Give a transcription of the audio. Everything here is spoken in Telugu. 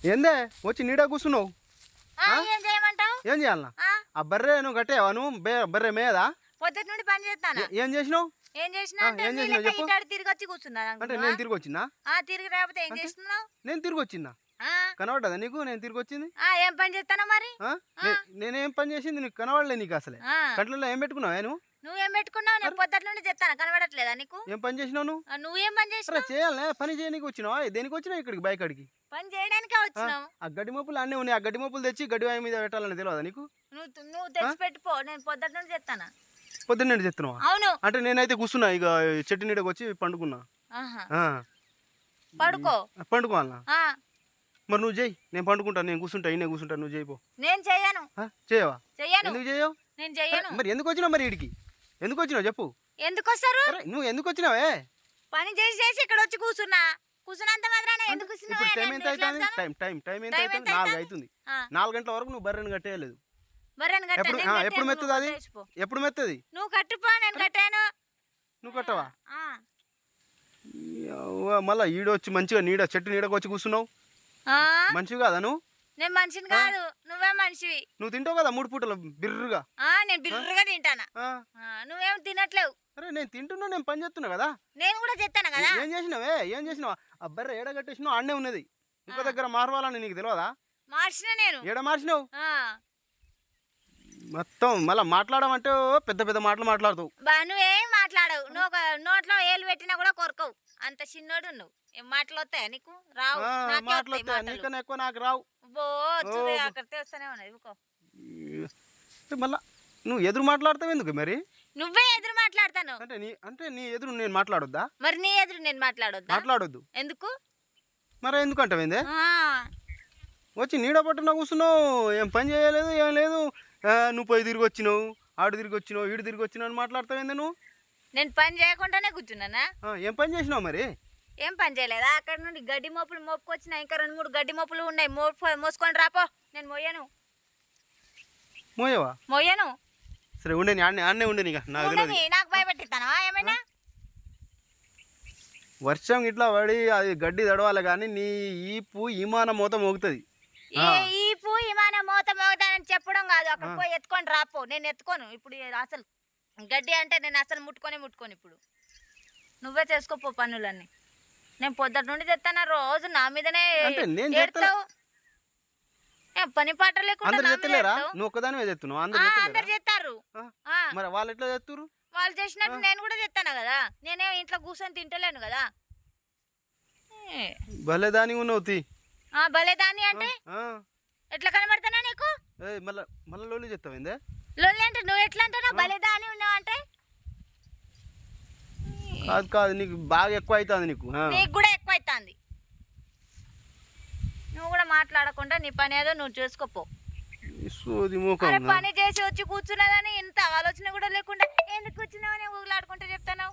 ఏందే వచ్చి నీడ కూర్చున్నావు? ఏం చేయమంటావు? ఏం చేయాలన్నా? ఆ బర్రె నువ్వు కట్టేవా? నువ్వు బర్రె మేయదా? పొద్దుటి నుండి పని చేస్తాను. ఏం చేసినావు? ఏం చేసినా తిరిగి వచ్చి కూర్చున్నా. అంటే నేను తిరిగి వచ్చినా? తిరిగి రాకపోతే ఏం చేస్తున్నావు? నేను తిరిగి వచ్చిందా? కనబడ్డదా నీకు నేను తిరిగి వచ్చింది? ఏం పని చేస్తానా మరి? నేనేం పని చేసింది నీకు కనబడలే? నీకు అసలే కంట్లో ఏం పెట్టుకున్నావా? నువ్వేం పెట్టుకున్నావు? నేను పొద్దుటి నుండి చెప్తాను, కనబడట్లేదా నీకు? ఏం పని చేసినావు నువ్వు? నువ్వేం పని చేసినావు? చేయాలనే పని చేయడానికి వచ్చినావా? దేనికి వచ్చినావు ఇక్కడికి? బైక్ అడిగి పని చేయడానికే వచ్చినావు. ఆ గడ్డి మోపులు అన్నీ ఉన్నాయి. ఆ గడ్డి మోపులు తెచ్చి గడ్డి వాయి మీద పెట్టాలని తెలియదా నీకు? నువ్వు తెచ్చి పెట్టుకో, నేను పొద్దుటి నుండి చెప్తాను. పొద్దున్న నుండి చెప్తున్నావా? అవును. అంటే నేనైతే కూర్చున్నా, ఇక చెట్టు నీడకి వచ్చి పండుకున్నా. పండుకోవాలనా? మరి నువ్వు చేయి, నేను పండుకుంటా. నేను కూర్చుంటా, ఇన్నే కూర్చుంటా, నువ్వు చేయిపో. నేను చెయ్యను. చేయవా? ఎందుకు చేయవు? నేను చెయ్యను. మరి ఎందుకు వచ్చినావు? మరి ఇడికి ఎందుకు వచ్చినావు చెప్పు? ఎందుకు వస్తారు? నువ్వు ఎందుకు వచ్చినావే? పని చేసి చేసి ఇక్కడ వచ్చి కూర్చున్నంత మాత్రాన ఎందుకు? టైం ఎంత అవుతుంది? టైం ఎంత అవుతుంది? 4 అవుతుంది. 4 గంటల వరకు నువ్వు బర్రెని కట్టేయలేదు. ఎప్పుడు మెత్తది అది? ఎప్పుడు మెత్తది? నువ్వు కట్టుపో, నేను కట్టాను. నువ్వు కట్టవా? మళ్ళా ఈడొచ్చి మంచిగా నీడ చెట్టు నీడకు వచ్చి కూర్చున్నావు. మనిషి కాదా నువ్వు? నేను మనిషిని కాదు, నువ్వే మనిషివి. నువ్వు తింటావు కదా 3 పూటలు బిర్రుగా. నేను బిర్రుగా తింటానా? నువ్వేం తినట్లేవు. అరే నేను తింటున్నా, నేను పని చేస్తున్నా కదా. నేను కూడా చెప్తాను కదా. ఏం చేసినావే? ఏం చేసినావా? ఆ బర్రె ఏడ కట్టేసినావు? ఆడనే ఉన్నది. ఇంకో దగ్గర మార్వాలని నీకు తెలియదా? మార్చిన నేను. ఏడ మార్చినావు? మొత్తం మళ్ళీ మాట్లాడమంటే పెద్ద పెద్ద మాటలు మాట్లాడుతావు. నువ్వేం మాట్లాడవు. నువ్వు నోట్లో ఏలు పెట్టినా కూడా కొరకవు. అంత చిన్నోడు నువ్వు. ఏం మాటలు వస్తాయా నీకు? రావు. నీకన్నా ఎక్కువ నాకు రావు. మళ్ళా నువ్వు ఎదురు మాట్లాడతావు ఎందుకు మరి? నువ్వే ఎదురు మాట్లాడతాను. అంటే నీ ఎదురు నేను మాట్లాడొద్దా? మరి నీ ఎదురు నేను మాట్లాడొద్దు. ఎందుకు? మరి ఎందుకంటావేందే? వచ్చి నీడ పట్టున కూర్చున్నావు, ఏం పని చేయలేదు, ఏం లేదు. నువ్వు పోయి తిరిగి వచ్చినావు, ఆడు తిరిగి వచ్చినావు, ఈడు తిరిగి వచ్చినావు అని మాట్లాడతావేందే నువ్వు? నేను పని చేయకుండానే కూర్చున్నానా? ఏం పని చేసినావు మరి? ఏం పని చేయలేదా? అక్కడ నుండి గడ్డి మోపులు మోపుకొచ్చినా, ఇంకా 2-3 గడ్డి మోపులు ఉన్నాయి. మోసుకొని రాపో. నేను మోయను. మోయను. సరే ఉండే, ఆడనే ఉండే. నాకు భయపెట్టిస్తానా ఏమైనా? వర్షం ఇట్లా పడి అది గడ్డి తడవాలి కానీ నీ ఈపు ఈమాన మూత మోగుతుంది. ఈపు ఈమాన మూత మోగుతానని చెప్పడం కాదు. అక్కడ పోయి ఎత్తుకొని రాపో. నేను ఎత్తుకోను ఇప్పుడు. అసలు గడ్డి అంటే నేను అసలు ముట్టుకొని ఇప్పుడు నువ్వే చేసుకోపో పనులన్నీ. నేను పొద్దుటి నుండి తెస్తాను, రోజు నా మీదనే ఎడతావు. పని పాట లేకుండా నువ్వు ఒక్కదానివే చేస్తున్నావు. అందరు చేస్తారు. మరి వాళ్ళు ఎట్లా చేస్తారు? వాళ్ళు చేసినట్టు నేను కూడా చెప్తాను కదా. నేనే ఇంట్లో కూర్చొని తింటలేను కదా. భలేదాని ఉన్నావు. భలేదాని అంటే ఎట్లా కనబడతానా నీకు? మళ్ళీ లోలి చెప్తావు. లోలి అంటే నువ్వు ఎట్లా అంటావు? భలేదాని ఉన్నావు అంటే కాదు, నీకు బాగా ఎక్కువ అవుతుంది. నీకు కూడా ఎక్కువ అవుతుంది. నువ్వు కూడా మాట్లాడకుండా నీ పని ఏదో నువ్వు చేసుకోపో. పని చేసి వచ్చి కూర్చున్నదని ఇంత ఆలోచన కూడా లేకుండా ఎందుకు కూర్చున్నావని ఊగులాడుకుంటూ చెప్తాను.